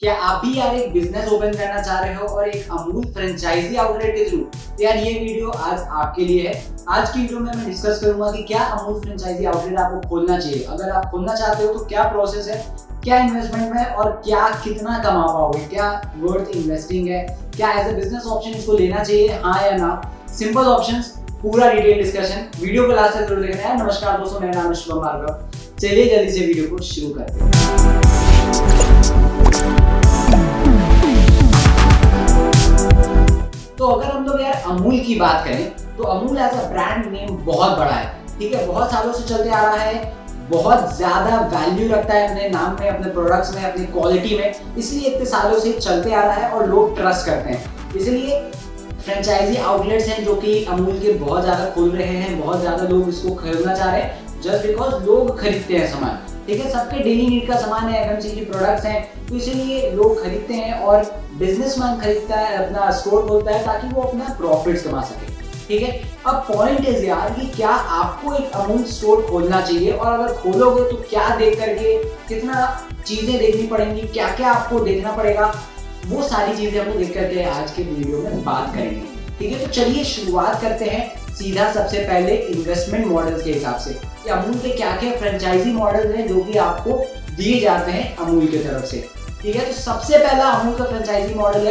क्या आप भी यार एक बिजनेस ओपन करना चाह रहे हो और एक अमूल फ्रेंचाइजी आउटलेट के थ्रू? यार ये वीडियो आज आपके लिए है। आज की वीडियो में मैं डिस्कस करूंगा कि क्या अमूल फ्रेंचाइजी आउटलेट आपको खोलना चाहिए। अगर आप खोलना चाहते हो तो क्या प्रोसेस है, क्या इन्वेस्टमेंट है और क्या कितना कमा पाओगे, क्या वर्थ इन्वेस्टिंग है, क्या एज ए बिजनेस ऑप्शन इसको लेना चाहिए, हाँ या ना। सिंपल ऑप्शंस, पूरा डिटेल डिस्कशन, वीडियो को लास्ट तक जरूर देखना है। नमस्कार दोस्तों, मेरा नाम है शुभम भार्गव। चलिए जल्दी से वीडियो को शुरू करते हैं। तो अगर हम लोग यार अमूल की बात करें तो Amul as a brand name बहुत बड़ा है, ठीक है, बहुत सालों से चलते आ रहा है, बहुत ज्यादा वैल्यू रखता है अपने नाम में, अपने प्रोडक्ट्स में, अपनी क्वालिटी में, इसलिए इतने सालों से चलते आ रहा है और लोग ट्रस्ट करते हैं। इसलिए फ्रेंचाइजी आउटलेट्स हैं जो कि अमूल के बहुत ज्यादा खुल रहे हैं, बहुत ज्यादा लोग इसको खरीदना चाह रहे हैं जस्ट बिकॉज लोग खरीदते हैं सामान, ठीक है, सबके डेली नीड का सामान है, एफएमसीजी प्रोडक्ट्स हैं, तो इसीलिए लोग खरीदते हैं और बिजनेसमैन खरीदता है, अपना स्टोर खोलता है ताकि वो अपना प्रॉफिट्स कमा सके, ठीक है। अब पॉइंट इज यार कि क्या आपको एक अमूल स्टोर खोलना चाहिए और अगर खोलोगे तो क्या देख करके, कितना चीजें देखनी पड़ेंगी, क्या क्या आपको देखना पड़ेगा, वो सारी चीजें हम लोग देख करके आज के वीडियो में बात करेंगे, ठीक है। तो चलिए शुरुआत करते हैं सीधा सबसे पहले इन्वेस्टमेंट मॉडल्स के हिसाब से कि अमूल के क्या क्या फ्रेंचाइजी मॉडल्स हैं जो कि आपको दिए जाते हैं अमूल की तरफ से, ठीक है। तो सबसे पहला अमूल का फ्रेंचाइजी मॉडल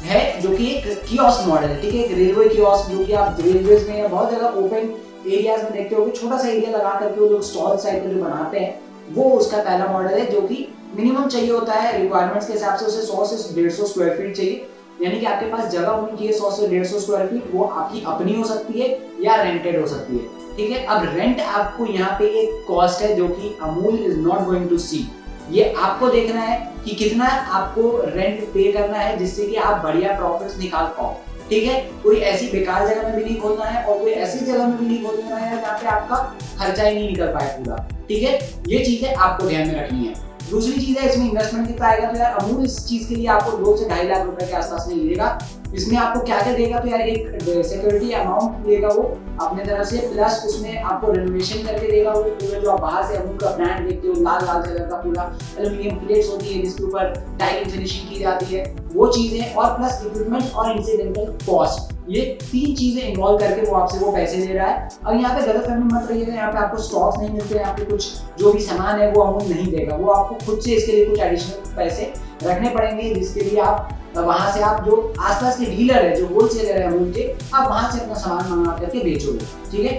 है जो कि एक कियोस्क मॉडल है, ठीक है, एक रेलवे कियोस्क जो कि आप रेलवेज में या बहुत जगह ओपन एरियाज में देखते होंगे, छोटा सा एरिया लगा करके वो लोग स्टॉल साइड पे जो बनाते हैं, वो उसका पहला मॉडल है जो कि मिनिमम चाहिए होता है रिक्वायरमेंट्स के हिसाब से, उसे 100 से 150 स्क्वायर फीट चाहिए, यानी कि आपके पास जगह होनी चाहिए 100 से 150 स्क्वायर फीट, वो आपकी अपनी हो सकती है या रेंटेड हो सकती है, ठीक है। अब रेंट आपको यहाँ पे एक कॉस्ट है जो कि Amul is not going to see, ये आपको देखना है कि कितना आपको रेंट पे करना है जिससे कि आप बढ़िया प्रॉफिट्स निकाल पाओ, ठीक है। कोई ऐसी बेकार जगह में भी नहीं खोलना है और कोई ऐसी जगह में भी नहीं खोलना है जहाँ पे आपका खर्चा ही नहीं निकल पाए पूरा, ठीक है। ये चीजें आपको ध्यान में रखनी है। दूसरी चीज है इसमें इन्वेस्टमेंट कितना आएगा, तो यार अमूल इस चीज के लिए आपको 2 से 2.5 लाख रुपए के आसपास में लेगा। इसमें आपको क्या क्या देगा, तो यार एक सिक्योरिटी अमाउंट देगा वो अपने तरफ से, प्लस उसमें आपको रेनोवेशन करके देगा वो पूरा, जो आप बाहर से अमूल का ब्रांड देखते हो लाल लाल कलर का पूरा एल्यूमिनियम प्लेट्स होती है जिसके ऊपर टाइलिंग फिनिशिंग की जाती है, वो चीजें, और प्लस इक्विपमेंट और इंसिडेंटल कॉस्ट, ये 3 चीजें इन्वॉल्व करके वो आपसे वो पैसे ले रहा है। अब यहाँ पे गलतफहमी मत रहिएगा, यहाँ पे आपको स्टॉक्स नहीं मिलते, यहाँ पे कुछ जो भी सामान है वो अमूल नहीं देगा, वो आपको खुद से इसके लिए कुछ एडिशनल पैसे रखने पड़ेंगे, जिसके लिए आप वहां से आप जो आसपास के डीलर है, जो होलसेलर है अमूल के, आप वहां से अपना सामान मंगा करके बेचोगे, ठीक है।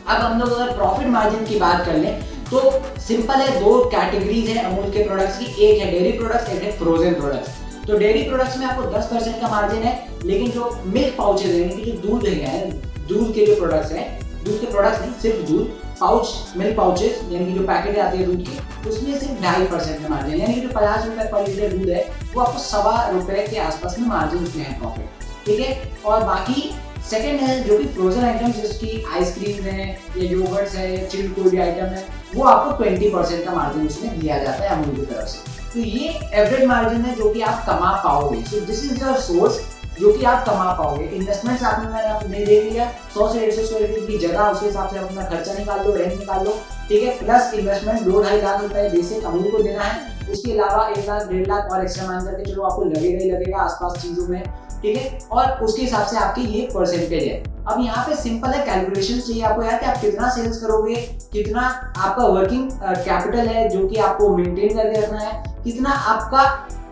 अब हम लोग अगर प्रॉफिट मार्जिन की बात कर लें तो सिंपल है, 2 कैटेगरीज है अमूल के प्रोडक्ट्स की, एक है डेयरी प्रोडक्ट्स, एक है फ्रोजन प्रोडक्ट्स। तो डेयरी प्रोडक्ट्स में आपको 10% का मार्जिन है, लेकिन जो मिल्क पाउचेज है, यानी कि जो दूध है, दूध के जो प्रोडक्ट्स हैं, दूध के प्रोडक्ट्स नहीं सिर्फ दूध पाउच, मिल्क पाउचेज यानी कि जो पैकेट आती है दूध की, उसमें सिर्फ 2.5% का मार्जिन, यानी कि जो 50 रुपए पर लीटर दूध है वो आपको 1.25 रुपए के आसपास में मार्जिन उसमें है प्रॉफिट, ठीक है। और बाकी सेकंड है जो कि फ्रोजन आइटम्स, जिसकी आइसक्रीम है या योगर्ट्स है या चिल्ड कोई भी आइटम है, वो आपको 20% का मार्जिन उसमें दिया जाता है अमूल की तरफ से। तो ये एवरेज मार्जिन है जो कि आप कमा पाओगे। So this is your source जो कि आप कमा पाओगे। इन्वेस्टमेंट्स आपने देख लिया, 100 से 150 स्क्वायर फीट की जगह, उसके हिसाब से आप अपना खर्चा निकाल लो, रेंट निकाल लो, ठीक है, प्लस इन्वेस्टमेंट 2-2.5 लाख रुपए बेसिक अमूल को देना है, उसके अलावा 1 लाख 1.5 लाख और एक्स्ट्रा मान करके चलो आपको लगेगा ही लगेगा आसपास चीजों में, ठीक है, और उसके हिसाब से आपकी ये परसेंटेज है। अब यहाँ पे सिंपल है, कैलकुलेशन चाहिए आपको यार कि आप कितना सेल्स करोगे, कितना आपका वर्किंग कैपिटल है जो कि आपको मेंटेन करके रखना है, कितना आपका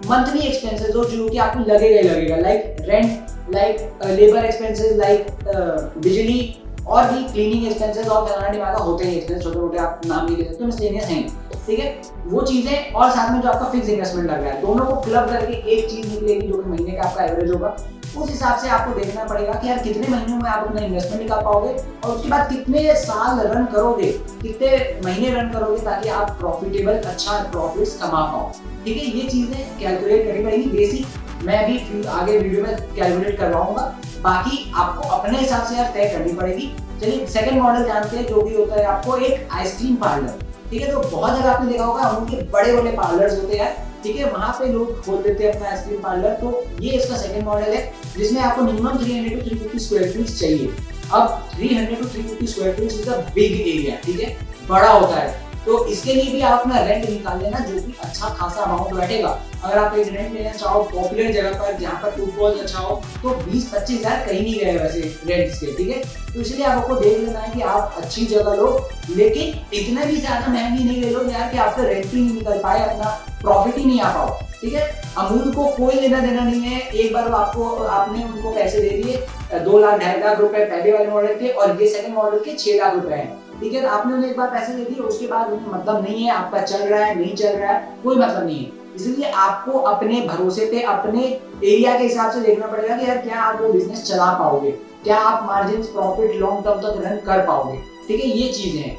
मंथली एक्सपेंसेस हो जो कि आपको लगेगा ही लगेगा, like rent, like labour expenses, like बिजली और भी क्लीनिंग एक्सपेंसेस और फलाना ढिमाका होते हैं एक्सपेंस, छोटे मोटे आप नाम नहीं ले सकते, मिसलेनियस हैं, ठीक है, वो चीजें, और साथ में जो आपका फिक्स इन्वेस्टमेंट लग रहा है, दोनों को क्लब करके एक चीज निकलेगी जो कि महीने का आपका एवरेज होगा। उस हिसाब से आपको देखना पड़ेगा कि यार कितने महीनों में आप अपना इन्वेस्टमेंट निकाल पाओगे और उसके बाद कितने साल रन करोगे, कितने महीने रन करोगे ताकि आप प्रॉफिटेबल अच्छा प्रॉफिट्स कमा पाओ, ठीक है। ये चीजें कैलकुलेट करनी पड़ेगी, बेसिक मैं अभी आगे वीडियो में कैलकुलेट करवाऊंगा, बाकी आपको अपने हिसाब से यार तय करनी पड़ेगी। चलिए सेकंड मॉडल जानते हैं जो भी होता है आपको एक आइसक्रीम पार्लर, ठीक है। तो बहुत जगह आपने देखा होगा अमूल के बड़े बड़े पार्लर्स होते हैं, ठीक है, वहां पे लोग खोल देते हैं अपना आइसक्रीम पार्लर। तो ये इसका सेकंड मॉडल है जिसमें आपको मिनिमम 300 to 350 स्क्वायर फीट चाहिए। अब 300 to 350 square feet is a big area, ठीक है, बड़ा होता है। तो इसके लिए भी आप अपना रेंट निकाल लेना, जो कि अच्छा खासा अमाउंट बैठेगा। अगर आप एक रेंट लेना चाहो पॉपुलर जगह पर जहाँ पर फुटबॉल अच्छा हो, तो 20-25 हज़ार कहीं नहीं गए वैसे रेंट्स के, ठीक है। तो इसलिए आपको देख लेना है कि आप अच्छी जगह लो, लेकिन इतना भी ज्यादा महंगी नहीं ले लो यार कि आपका रेंट ही नहीं निकल पाए, अपना प्रॉफिट ही नहीं आ पाओ, ठीक है। अमूल को कोई लेना देना नहीं है, एक बार आपने उनको पैसे दे दिए 2 लाख 2.5 लाख रुपए पहले वाले मॉडल के, और ये सेकंड मॉडल के 6 लाख रुपए हैं, ठीक है। तो आपने उन्हें एक बार पैसे दे दिए, उसके बाद उन्हें मतलब नहीं है आपका चल रहा है नहीं चल रहा है, कोई मतलब नहीं है। इसलिए आपको अपने भरोसे पे, अपने एरिया के हिसाब से देखना पड़ेगा कि यार क्या आप वो बिजनेस चला पाओगे, क्या आप मार्जिन प्रॉफिट लॉन्ग टर्म तक रन कर पाओगे, ठीक है। ये चीजें हैं।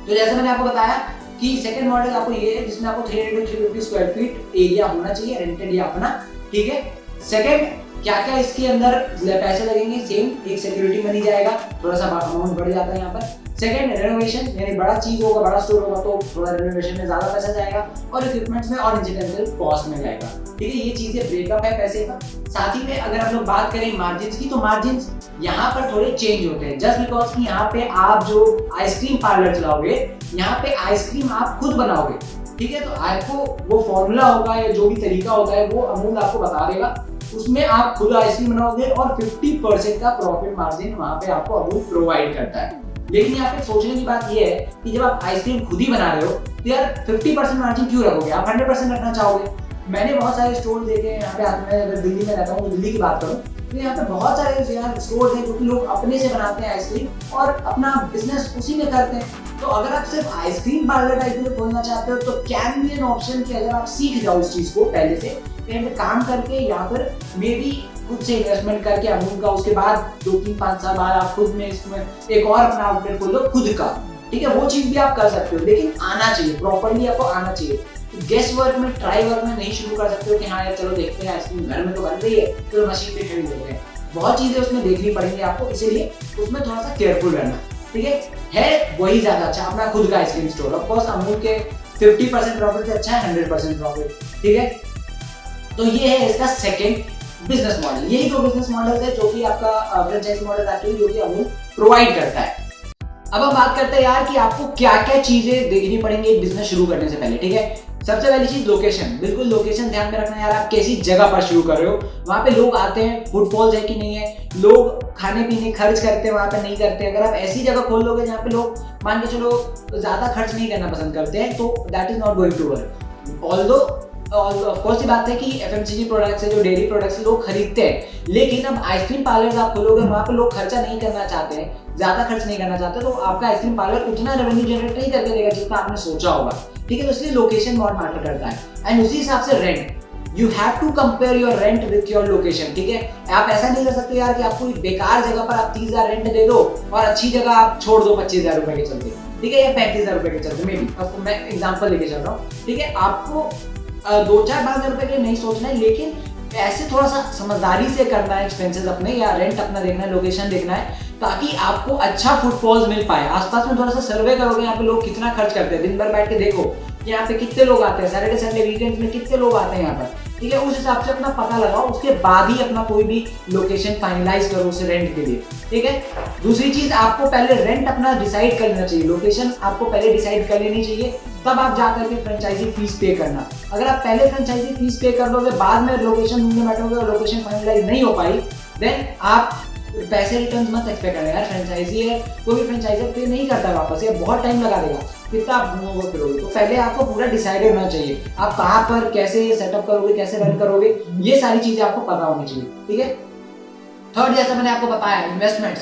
तो जैसे मैंने आपको बताया कि सेकंड मॉडल आपको ये है जिसमें आपको 300-350 स्क्वायर फीट एरिया होना चाहिए रेंटेड या अपना, ठीक है। सेकंड, क्या क्या इसके अंदर पैसे लगेंगे, सेम एक सिक्योरिटी मनी जाएगा, थोड़ा सा अमाउंट बढ़ जाता है यहाँ पर। सेकंड, रेनोवेशन, यानी बड़ा चीज होगा, बड़ा स्टोर होगा तो थोड़ा रेनोवेशन में ज्यादा पैसा जाएगा, और इक्विपमेंट्स में और इंसिडेंटल कॉस्ट में जाएगा, ठीक है। ये चीजें ब्रेकअप है पैसे का। साथ ही में अगर हम लोग बात करें मार्जिन की, तो मार्जिन यहाँ पर थोड़े चेंज होते हैं, जस्ट बिकॉज कि यहाँ पे आप जो आइसक्रीम पार्लर चलाओगे, यहाँ पे आइसक्रीम आप खुद बनाओगे, ठीक है। तो आपको वो फॉर्मूला होगा या जो भी तरीका होता है वो अमूल आपको बता देगा, उसमें आप खुद आइसक्रीम बनाओगे, और 50% का प्रॉफिट मार्जिन वहां पे आपको अमूल प्रोवाइड करता है। लेकिन यहाँ पे सोचने की बात ये है कि जब आप आइसक्रीम खुद ही बना रहे हो तो यार 50% मार्जिन क्यों रखोगे, आप 100% रखना चाहोगे। मैंने बहुत सारे स्टोर देखे हैं यहाँ पे, मैं अगर दिल्ली में रहता हूँ, दिल्ली की बात करूँ तो यहाँ पे बहुत सारे यार स्टोर हैं जो कि लोग अपने से बनाते हैं आइसक्रीम और अपना बिजनेस उसी में करते हैं। तो अगर आप सिर्फ आइसक्रीम पार्लर टाइप में खोलना चाहते हो तो कैन बी एन ऑप्शन कि अगर आप सीख जाओ इस चीज को पहले से, कहीं पे काम करके यहाँ पर मे बी खुद से इन्वेस्टमेंट करके अमूल का, उसके बाद 2-3-5 साल बाद आप खुद में इसमें एक और अपना आउटलेट खोल लो खुद का, ठीक है। वो चीज भी आप कर सकते हो, लेकिन आना चाहिए, प्रॉपर्ली आपको आना चाहिए। गेस वर्क में, ट्राई वर्क में नहीं शुरू कर सकते हो कि हाँ यार चलो देखते हैं आइसक्रीम घर में तो बन रही है, चलो मशीन पे खरीद लेते हैं। बहुत चीजें उसमें देखनी पड़ेंगी आपको, इसीलिए उसमें थोड़ा सा केयरफुल रहना, ठीक है वही ज्यादा अच्छा अपना खुद का ice cream store. Of course Amul के 50% प्रॉफिट से अच्छा है 100% प्रॉफिट, ठीक है। तो ये है इसका सेकंड बिजनेस मॉडल। यही दो बिजनेस मॉडल है जो कि आपका फ्रेंचाइजी मॉडल एक्चुअली जो कि अमूल प्रोवाइड करता है। अब हम बात करते हैं यार कि आपको क्या क्या चीजें देखनी पड़ेंगी एक बिजनेस शुरू करने से पहले, ठीक है। सबसे पहली चीज लोकेशन, बिल्कुल लोकेशन ध्यान में रखना यार, आप कैसी जगह पर शुरू कर रहे हो, वहां पे लोग आते हैं, फुटफॉल्स है कि नहीं है, लोग खाने पीने खर्च करते हैं वहां पे नहीं करते। अगर आप ऐसी जगह खोल लोगे जहाँ पे लोग मान के चलो ज्यादा खर्च नहीं करना पसंद करते हैं, तो that is not going to work. Although of course ये बात है कि एफएमसीजी प्रोडक्ट्स है, जो डेयरी प्रोडक्ट्स लोग खरीदते हैं, लेकिन अब आइसक्रीम पार्लर आप खोलोगे वहां पे लोग खर्चा नहीं करना चाहते हैं, ज्यादा खर्च नहीं करना चाहते, तो आपका आइसक्रीम पार्लर उतना रेवेन्यू जनरेट नहीं करके देगा जितना आपने सोचा होगा, ठीक है। तो इसलिए लोकेशन बहुत मैटर करता है, एंड उसी हिसाब से rent, you have to compare your rent with your location, ठीक है। आप ऐसा नहीं कर सकते यार कि आपको बेकार जगह पर आप 30,000 रेंट दे दो और अच्छी जगह आप छोड़ दो 25,000 रुपए के चलते, ठीक है, या 35,000 रुपए के चलते, मे बी मैं एग्जाम्पल लेके चल रहा हूँ, ठीक है। आपको 2-4-5,000 रुपए के लिए नहीं सोचना है, लेकिन ऐसे थोड़ा सा समझदारी से करना है, एक्सपेंसेस अपने या रेंट अपना देखना है, लोकेशन देखना है, ताकि आपको अच्छा फुटफॉल्स मिल पाए। आसपास में थोड़ा सा सर्वे करोगे यहाँ पे लोग कितना खर्च करते हैं, दिन भर बैठ के देखो कि यहाँ पे कितने लोग आते हैं, सैटरडे संडे वीकेंड्स में कितने लोग आते हैं यहाँ पर, ठीक है। उस हिसाब से अपना पता लगाओ, उसके बाद ही अपना कोई भी लोकेशन फाइनलाइज करो उसे रेंट के लिए, ठीक है। दूसरी चीज, आपको पहले रेंट अपना डिसाइड कर लेना चाहिए, लोकेशन आपको पहले डिसाइड कर लेनी चाहिए, तब आप जाकर के फ्रेंचाइजी फीस पे करना। अगर आप पहले फ्रेंचाइजी फीस पे कर दोगे, बाद में लोकेशन ढूंढने बैठोगे और लोकेशन फाइनलाइज नहीं हो पाई, देन आप पैसे रिटर्न मत एक्सपेक्ट करें यार। फ्रेंचाइजी है, कोई भी फ्रेंचाइजर पे नहीं करता वापस, ये बहुत टाइम लगा देगा, कितना आप घूमोगे फिरोगे। तो पहले आपको पूरा डिसाइड होना चाहिए, आप कहाँ पर कैसे सेटअप करोगे, कैसे रन करोगे, ये सारी चीजें आपको पता होनी चाहिए, ठीक है। थर्ड, जैसा मैंने आपको बताया, इन्वेस्टमेंट्स,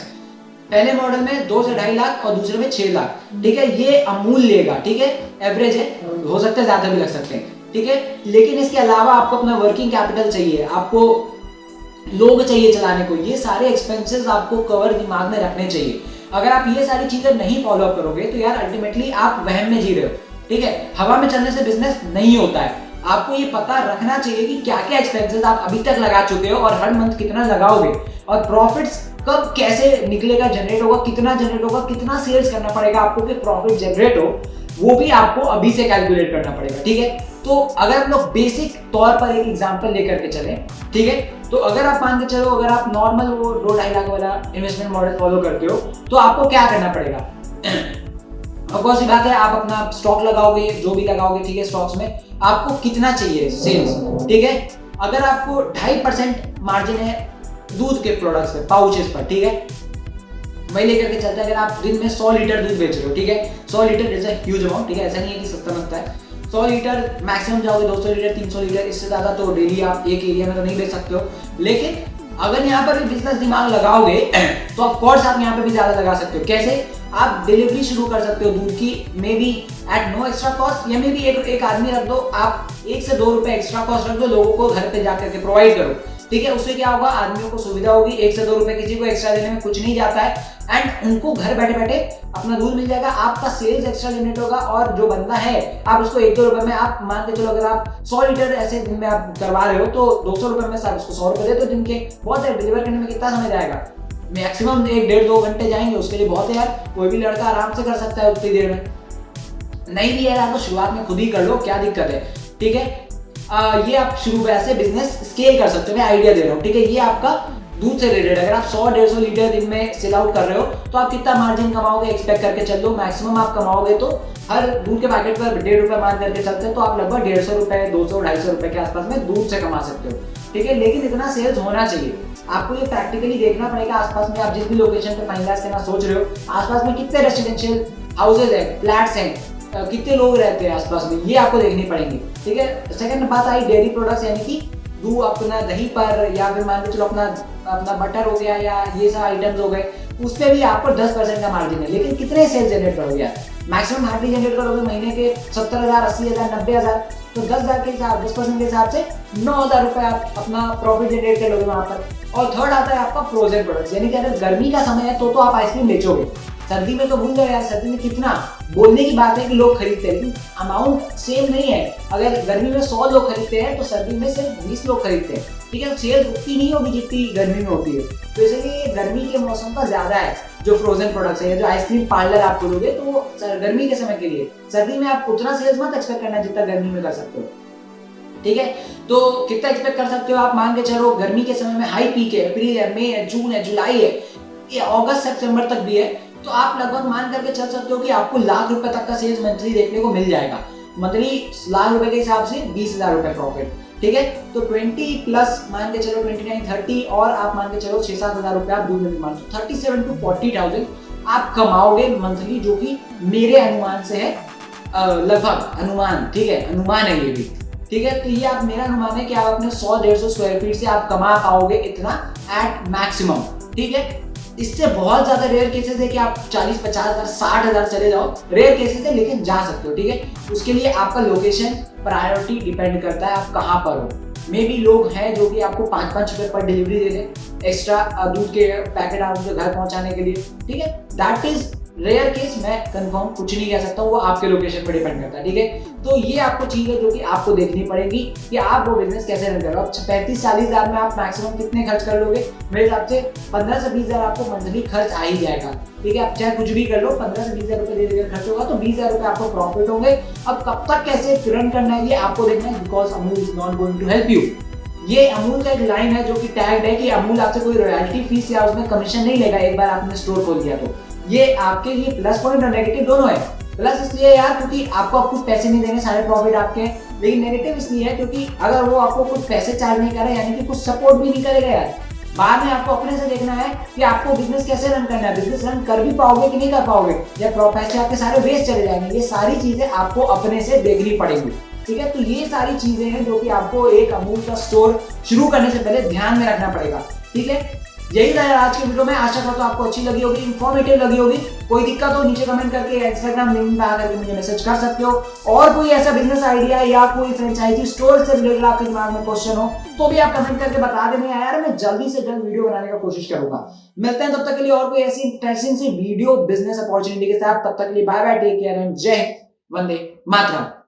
पहले मॉडल में 2 से 2.5 लाख और दूसरे में 6 लाख, ठीक है, ये अमूल लेगा, ठीक है, एवरेज है, हो सकता है ज्यादा भी लग सकते हैं, ठीक है। लेकिन इसके अलावा आपको अपना वर्किंग कैपिटल चाहिए, आपको लोग चाहिए चलाने को, ये सारे एक्सपेंसेस आपको कवर दिमाग में रखने चाहिए। अगर आप ये सारी चीजें नहीं फॉलो अप करोगे तो यार अल्टीमेटली आप वहम में जी रहे हो, ठीक है। हवा में चलने से बिजनेस नहीं होता है, आपको ये पता रखना चाहिए कि क्या क्या एक्सपेंसेस आप अभी तक लगा चुके हो और हर मंथ कितना लगाओगे, और प्रॉफिट्स कब कैसे निकलेगा, जनरेट होगा, कितना जनरेट होगा, कितना सेल्स करना पड़ेगा आपको कि प्रॉफिट जनरेट हो, वो भी आपको अभी से कैलकुलेट करना पड़ेगा, ठीक है। तो अगर हम लोग बेसिक तौर पर एक एग्जांपल लेकर के चलें, ठीक है, तो अगर आप मान के चलो, अगर आप नॉर्मल वो 2-2.5 लाख वाला इन्वेस्टमेंट मॉडल फॉलो करते हो, तो आपको क्या करना पड़ेगा अब कौन सी बात है, आप अपना स्टॉक लगाओगे, जो भी लगाओगे, ठीक है, स्टॉक्स में आपको कितना चाहिए सेल्स, ठीक है। अगर आपको 2.5% मार्जिन है दूध के प्रोडक्ट्स पे, पाउचेस पर, ठीक है, वही लेकर के चलते हैं। अगर आप दिन में 100 लीटर दूध बेच रहे हो, ठीक है, 100 litre is a huge amount, ठीक है, ऐसा नहीं है कि सस्ता मस्ता है। 100 लीटर मैक्सिमम जाओगे 200 लीटर, 300 लीटर, इससे ज़्यादा तो डेली आप एक एरिया में तो नहीं बेच सकते हो। लेकिन अगर यहाँ पर भी बिजनेस दिमाग लगाओगे तो ऑफ कोर्स आप यहाँ पे भी ज़्यादा लगा सकते हो। कैसे? आप डिलीवरी शुरू कर सकते हो दूध की, maybe at no extra cost, या मे बी एक आदमी रख दो, आप 1 से 2 रुपए एक्स्ट्रा कॉस्ट रख दो, लोगों को घर पे जाकर के प्रोवाइड करो, ठीक है। उससे क्या होगा, आदमियों को सुविधा होगी, 1 से 2 रुपए किसी को एक्स्ट्रा देने में कुछ नहीं जाता है, एंड उनको घर बैठे बैठे अपना दूध मिल जाएगा, आपका सेल्स एक्स्ट्रा जनरेट होगा, और जो बंदा है आप उसको 1-2 रुपए में, आप मान के चलो अगर आप 100 लीटर ऐसे दिन में आप करवा रहे हो तो 200 रुपए में आप उसको 100 रुपए दे तो दिन के बहुत है। डिलीवर करने में कितना समय जाएगा? मैक्सिमम 1-1.5-2 घंटे जाएंगे, उसके लिए बहुत है यार, कोई भी लड़का आराम से कर सकता है उतनी देर में। नहीं भी यार, तो शुरुआत में खुद ही कर लो, क्या दिक्कत है, ठीक है। ये आप शुरू में ऐसे बिजनेस स्केल कर सकते हो, मैं आइडिया दे रहा हूँ, ठीक है। ये आपका दूध से रिलेटेड, अगर आप 100-150 लीटर दिन में सेल आउट कर रहे हो तो आप कितना मार्जिन कमाओगे एक्सपेक्ट करके चल लो। मैक्सिमम आप कमाओगे तो हर दूध के पैकेट पर 1.5 रुपए मान करके चलते हैं तो आप लगभग 150 रुपए, 200-250 रुपए के आसपास में दूध से कमा सकते हो, ठीक है। लेकिन इतना सेल्स होना चाहिए, आपको ये प्रैक्टिकली देखना पड़ेगा। आसपास में आप जिस भी लोकेशन पे फाइनेंस करना सोच रहे हो, आसपास में कितने रेसिडेंशियल हाउसेज है, फ्लैट्स हैं, कितने लोग रहते हैं आसपास में, ये आपको देखनी पड़ेंगी, ठीक है। सेकंड बात आई डेयरी प्रोडक्ट्स, यानी कि दूध अपना दही पर, या फिर मान के चलो अपना बटर हो गया, या ये सब आइटम्स हो गए, उस पर भी आपको 10% का मार्जिन है। लेकिन कितने सेल्स जनरेट करोगे? मैक्सिमम हार्डली जनरेट करोगे महीने के 70,000, 80,000, 90,000, तो 10,000 के हिसाब, 10% के हिसाब से 9,000 रुपए आप अपना प्रॉफिट जनरेट कर लोगे वहां पर। और थर्ड आता है आपका फ्रोजन प्रोडक्ट्स, यानी कि अगर गर्मी का समय है तो आप आइसक्रीम बेचोगे, सर्दी में तो भूल गए यार, सर्दी में कितना बोलने की बात है कि लोग खरीदते हैं, लेकिन अमाउंट सेम नहीं है। अगर गर्मी में 100 लोग खरीदते हैं तो सर्दी में सिर्फ 20 लोग खरीदते हैं, ठीक है। सेल्स उतनी नहीं होगी जितनी गर्मी में होती है, तो इसलिए गर्मी के मौसम का ज्यादा है जो फ्रोजन प्रोडक्ट्स है। जो आइसक्रीम पार्लर आप खोलोगे तो वो गर्मी के समय के लिए, सर्दी में आप उतना सेल्स मत एक्सपेक्ट करना जितना गर्मी में कर सकते हो, ठीक है। तो कितना एक्सपेक्ट कर सकते हो आप? मान के चलो गर्मी के समय में हाई पीक है, अप्रैल है, मई है, जून है, जुलाई है, ये अगस्त सितंबर तक भी है, तो आप लगभग मान करके चल सकते हो कि आपको लाख रुपए तक का सेल्स मंथली देखने को मिल जाएगा। मंथली लाख रुपए के हिसाब से 20,000 रुपए प्रॉफिट, ठीक है। तो 20 प्लस मान के चलो 29-30, और आप मान के चलो 6-7 हजार रुपए आप दूध में मान, 37 to 40,000 आप कमाओगे मंथली, जो कि मेरे अनुमान से है, लगभग अनुमान, ठीक है, अनुमान है ये भी, ठीक है। तो ये आप, मेरा अनुमान है कि आप अपने 100-150 स्क्वायर फीट से आप कमा पाओगे इतना एट मैक्सिमम, ठीक है। इससे बहुत ज्यादा रेयर केसेस है कि आप 40-50 हजार, 60 हजार चले जाओ, रेयर केसेस है, लेकिन जा सकते हो, ठीक है। उसके लिए आपका लोकेशन प्रायोरिटी डिपेंड करता है, आप कहाँ पर हो। मे बी लोग हैं जो कि आपको 5-5 रुपए पर डिलीवरी दे दें एक्स्ट्रा दूध के पैकेट आपके घर पहुंचाने के लिए, ठीक है। दैट इज रेयर केस, मैं कंफर्म कुछ नहीं कह सकता हूँ, वो आपके लोकेशन पर डिपेंड करता है, ठीक है। तो ये आपको चीज है जो कि आपको देखनी पड़ेगी कि आप वो बिजनेस कैसे रन कर रहे हो। 35-40 हजार में आप मैक्सिमम कितने खर्च कर लोगे? मेरे हिसाब से 15 से 20 हजार आपको मंथली खर्च आ ही जाएगा, ठीक है। आप चाहे कुछ भी कर लो, 15 से 20 हजार रुपए दे खर्च होगा तो 20 हजार रुपए आपको प्रॉफिट होंगे। अब कब तक कैसे रन करना है ये आपको देखना है, because Amul is not going to help you. ये अमूल का एक लाइन है जो कि टैग्ड है कि अमूल आपसे कोई रॉयल्टी फीस या उसमें कमीशन नहीं लेगा एक बार आपने स्टोर खोल दिया तो। ये आपके लिए प्लस पॉइंट और नेगेटिव दोनों है। प्लस इसलिए यार क्योंकि आपको आप कुछ पैसे नहीं देंगे, सारे प्रॉफिट आपके, लेकिन नेगेटिव इसलिए है क्योंकि अगर वो आपको कुछ पैसे चार्ज नहीं कर रहे, यानी कि कुछ सपोर्ट भी नहीं करेगा यार, बाद में आपको अपने से देखना है कि आपको बिजनेस कैसे रन करना है, बिजनेस रन कर भी पाओगे कि नहीं कर पाओगे, या पैसे आपके सारे वेस्ट चले जाएंगे। ये सारी चीजें आपको अपने से देखनी पड़ेगी, ठीक है। तो ये सारी चीजें हैं जो कि आपको एक अमूल का स्टोर शुरू करने से पहले ध्यान में रखना पड़ेगा, ठीक है। यही था आज की वीडियो में, आशा करता हूं आपको अच्छी लगी होगी, इंफॉर्मेटिव लगी होगी। कोई दिक्कत हो नीचे कमेंट करके इंस्टाग्राम लिंक पे आकर मुझे मैसेज कर सकते हो, और कोई ऐसा बिजनेस आइडिया या कोई फ्रेंचाइजी स्टोर से रिलेटेड आपके दिमाग में क्वेश्चन हो तो भी आप कमेंट करके बता देना यार, मैं जल्दी से जल्द वीडियो बनाने का कोशिश करूंगा। मिलते हैं तब तक के लिए और कोई ऐसी इंटरेस्टिंग सी वीडियो बिजनेस अपॉर्चुनिटी के साथ। तब तक के लिए bye bye, take care and जय हिंद, वंदे मातरम।